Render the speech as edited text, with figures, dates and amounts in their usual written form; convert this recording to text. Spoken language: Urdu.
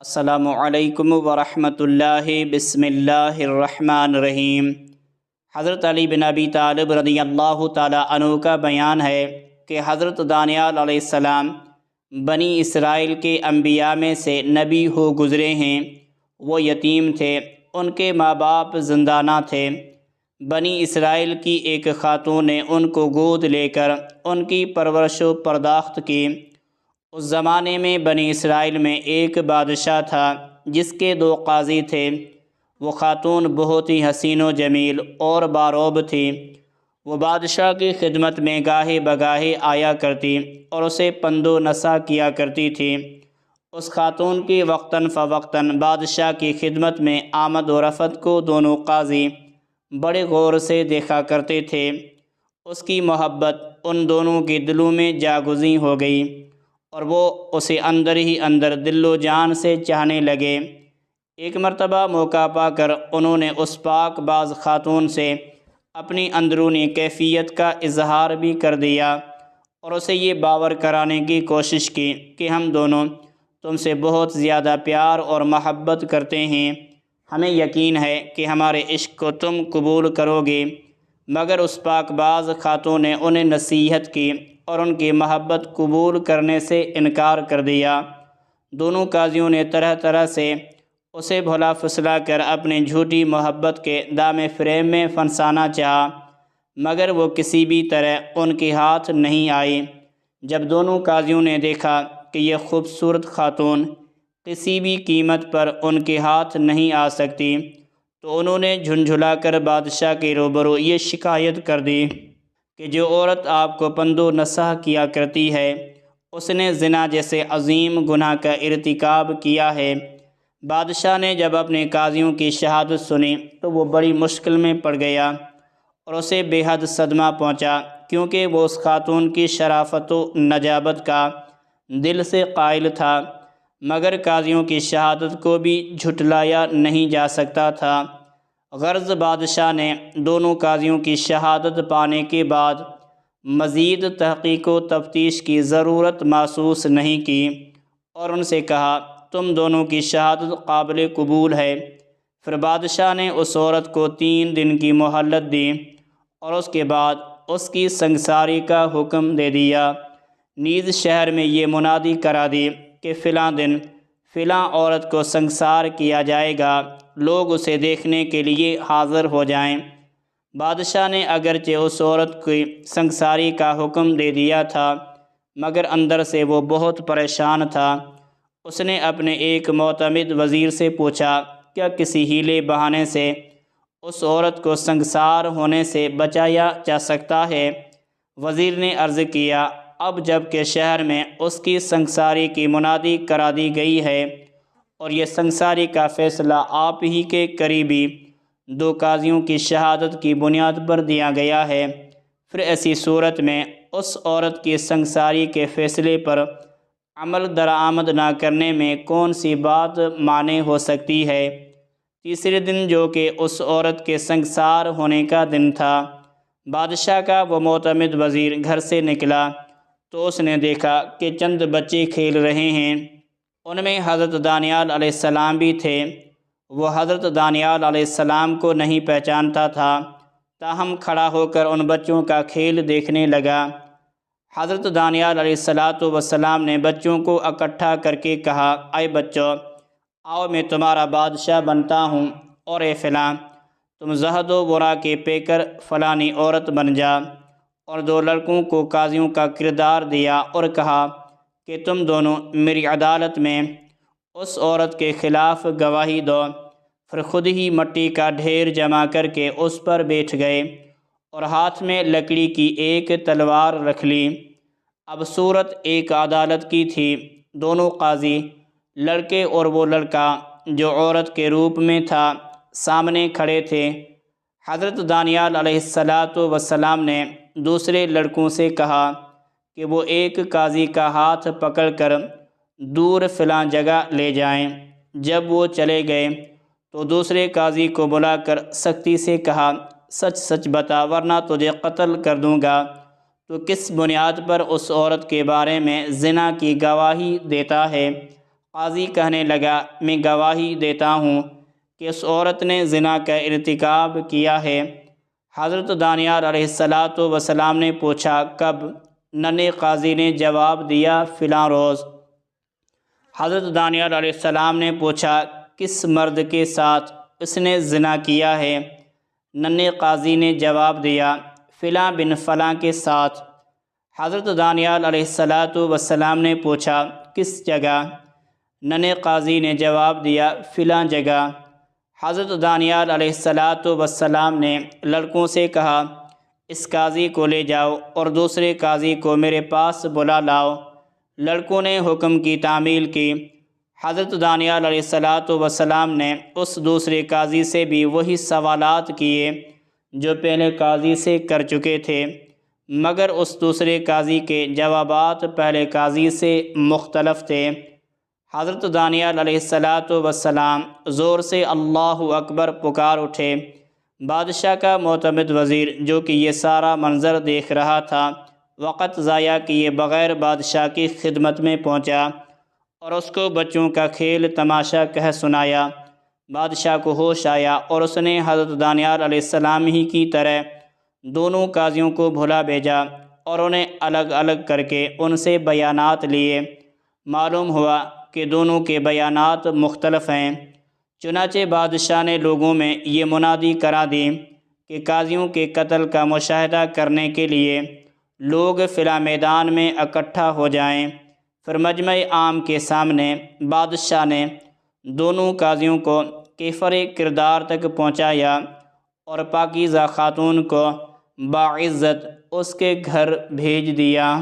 السلام علیکم ورحمۃ اللہ۔ بسم اللہ الرحمن الرحیم۔ حضرت علی بن ابی طالب رضی اللہ تعالیٰ عنہ کا بیان ہے کہ حضرت دانیال علیہ السلام بنی اسرائیل کے انبیاء میں سے نبی ہو گزرے ہیں۔ وہ یتیم تھے، ان کے ماں باپ زندہ نہ تھے۔ بنی اسرائیل کی ایک خاتون نے ان کو گود لے کر ان کی پرورش و پرداخت کی۔ اس زمانے میں بنی اسرائیل میں ایک بادشاہ تھا جس کے 2 قاضی تھے۔ وہ خاتون بہت ہی حسین و جمیل اور باروب تھی۔ وہ بادشاہ کی خدمت میں گاہے بگاہے آیا کرتی اور اسے پند و نصیحت کیا کرتی تھی۔ اس خاتون کی وقتاً فوقتاً بادشاہ کی خدمت میں آمد و رفت کو دونوں قاضی بڑے غور سے دیکھا کرتے تھے۔ اس کی محبت ان دونوں کے دلوں میں جاگزیں ہو گئی اور وہ اسے اندر ہی اندر دل و جان سے چاہنے لگے۔ ایک مرتبہ موقع پا کر انہوں نے اس پاک باز خاتون سے اپنی اندرونی کیفیت کا اظہار بھی کر دیا اور اسے یہ باور کرانے کی کوشش کی کہ ہم دونوں تم سے بہت زیادہ پیار اور محبت کرتے ہیں۔ ہمیں یقین ہے کہ ہمارے عشق کو تم قبول کرو گے۔ مگر اس پاک باز خاتون نے انہیں نصیحت کی اور ان کی محبت قبول کرنے سے انکار کر دیا۔ دونوں قاضیوں نے طرح طرح سے اسے بھلا پھسلا کر اپنی جھوٹی محبت کے دام فریب میں پھنسانا چاہا، مگر وہ کسی بھی طرح ان کے ہاتھ نہیں آئی۔ جب دونوں قاضیوں نے دیکھا کہ یہ خوبصورت خاتون کسی بھی قیمت پر ان کے ہاتھ نہیں آ سکتی، تو انہوں نے جھنجھلا کر بادشاہ کے روبرو یہ شکایت کر دی کہ جو عورت آپ کو پند و نصیحت کیا کرتی ہے اس نے زنا جیسے عظیم گناہ کا ارتکاب کیا ہے۔ بادشاہ نے جب اپنے قاضیوں کی شہادت سنی تو وہ بڑی مشکل میں پڑ گیا اور اسے بے حد صدمہ پہنچا، کیونکہ وہ اس خاتون کی شرافت و نجابت کا دل سے قائل تھا، مگر قاضیوں کی شہادت کو بھی جھٹلایا نہیں جا سکتا تھا۔ غرض بادشاہ نے دونوں قاضیوں کی شہادت پانے کے بعد مزید تحقیق و تفتیش کی ضرورت محسوس نہیں کی اور ان سے کہا تم دونوں کی شہادت قابل قبول ہے۔ پھر بادشاہ نے اس عورت کو 3 دن کی مہلت دی اور اس کے بعد اس کی سنگساری کا حکم دے دیا۔ نیز شہر میں یہ منادی کرا دی کہ فلاں دن فلاں عورت کو سنگسار کیا جائے گا، لوگ اسے دیکھنے کے لیے حاضر ہو جائیں۔ بادشاہ نے اگرچہ اس عورت کی سنگساری کا حکم دے دیا تھا، مگر اندر سے وہ بہت پریشان تھا۔ اس نے اپنے ایک معتمد وزیر سے پوچھا کیا کسی ہیلے بہانے سے اس عورت کو سنگسار ہونے سے بچایا جا سکتا ہے؟ وزیر نے عرض کیا اب جب کہ شہر میں اس کی سنگساری کی منادی کرا دی گئی ہے اور یہ سنگساری کا فیصلہ آپ ہی کے قریبی 2 قاضیوں کی شہادت کی بنیاد پر دیا گیا ہے، پھر ایسی صورت میں اس عورت کی سنگساری کے فیصلے پر عمل درآمد نہ کرنے میں کون سی بات مانع ہو سکتی ہے؟ تیسرے دن جو کہ اس عورت کے سنگسار ہونے کا دن تھا، بادشاہ کا وہ معتمد وزیر گھر سے نکلا تو اس نے دیکھا کہ چند بچے کھیل رہے ہیں۔ ان میں حضرت دانیال علیہ السلام بھی تھے۔ وہ حضرت دانیال علیہ السلام کو نہیں پہچانتا تھا، تاہم کھڑا ہو کر ان بچوں کا کھیل دیکھنے لگا۔ حضرت دانیال علیہ السلام نے بچوں کو اکٹھا کر کے کہا اے بچوں، آؤ میں تمہارا بادشاہ بنتا ہوں، اور اے فلاں تم زہد و ورا کے پیکر فلانی عورت بن جا۔ اور 2 لڑکوں کو قاضیوں کا کردار دیا اور کہا کہ تم دونوں میری عدالت میں اس عورت کے خلاف گواہی دو۔ پھر خود ہی مٹی کا ڈھیر جمع کر کے اس پر بیٹھ گئے اور ہاتھ میں لکڑی کی ایک تلوار رکھ لی۔ اب صورت ایک عدالت کی تھی۔ دونوں قاضی، لڑکے اور وہ لڑکا جو عورت کے روپ میں تھا، سامنے کھڑے تھے۔ حضرت دانیال علیہ السلام نے دوسرے لڑکوں سے کہا کہ وہ ایک قاضی کا ہاتھ پکڑ کر دور فلاں جگہ لے جائیں۔ جب وہ چلے گئے تو دوسرے قاضی کو بلا کر سختی سے کہا سچ سچ بتا ورنہ تجھے قتل کر دوں گا۔ تو کس بنیاد پر اس عورت کے بارے میں زنا کی گواہی دیتا ہے؟ قاضی کہنے لگا میں گواہی دیتا ہوں کہ اس عورت نے زنا کا ارتکاب کیا ہے۔ حضرت دانیال علیہ السلام نے پوچھا کب؟ ننھے قاضی نے جواب دیا فلاں روز۔ حضرت دانیال علیہ السلام نے پوچھا کس مرد کے ساتھ اس نے زنا کیا ہے؟ ننھے قاضی نے جواب دیا فلاں بن فلاں کے ساتھ۔ حضرت دانیال علیہ السلام نے پوچھا کس جگہ؟ ننھے قاضی نے جواب دیا فلاں جگہ۔ حضرت دانیال علیہ السلام نے لڑکوں سے کہا اس قاضی کو لے جاؤ اور دوسرے قاضی کو میرے پاس بلا لاؤ۔ لڑکوں نے حکم کی تعمیل کی۔ حضرت دانیال علیہ السلام نے اس دوسرے قاضی سے بھی وہی سوالات کیے جو پہلے قاضی سے کر چکے تھے، مگر اس دوسرے قاضی کے جوابات پہلے قاضی سے مختلف تھے۔ حضرت دانیال علیہ السلام زور سے اللہ اکبر پکار اٹھے۔ بادشاہ کا معتمد وزیر جو کہ یہ سارا منظر دیکھ رہا تھا، وقت ضائع کیے بغیر بادشاہ کی خدمت میں پہنچا اور اس کو بچوں کا کھیل تماشا کہہ سنایا۔ بادشاہ کو ہوش آیا اور اس نے حضرت دانیال علیہ السلام ہی کی طرح دونوں قاضیوں کو بھلا بھیجا اور انہیں الگ الگ کر کے ان سے بیانات لیے۔ معلوم ہوا کہ دونوں کے بیانات مختلف ہیں۔ چنانچہ بادشاہ نے لوگوں میں یہ منادی کرا دی کہ قاضیوں کے قتل کا مشاہدہ کرنے کے لیے لوگ فلاں میدان میں اکٹھا ہو جائیں۔ پھر مجمع عام کے سامنے بادشاہ نے دونوں قاضیوں کو کیفر کردار تک پہنچایا اور پاکیزہ خاتون کو باعزت اس کے گھر بھیج دیا۔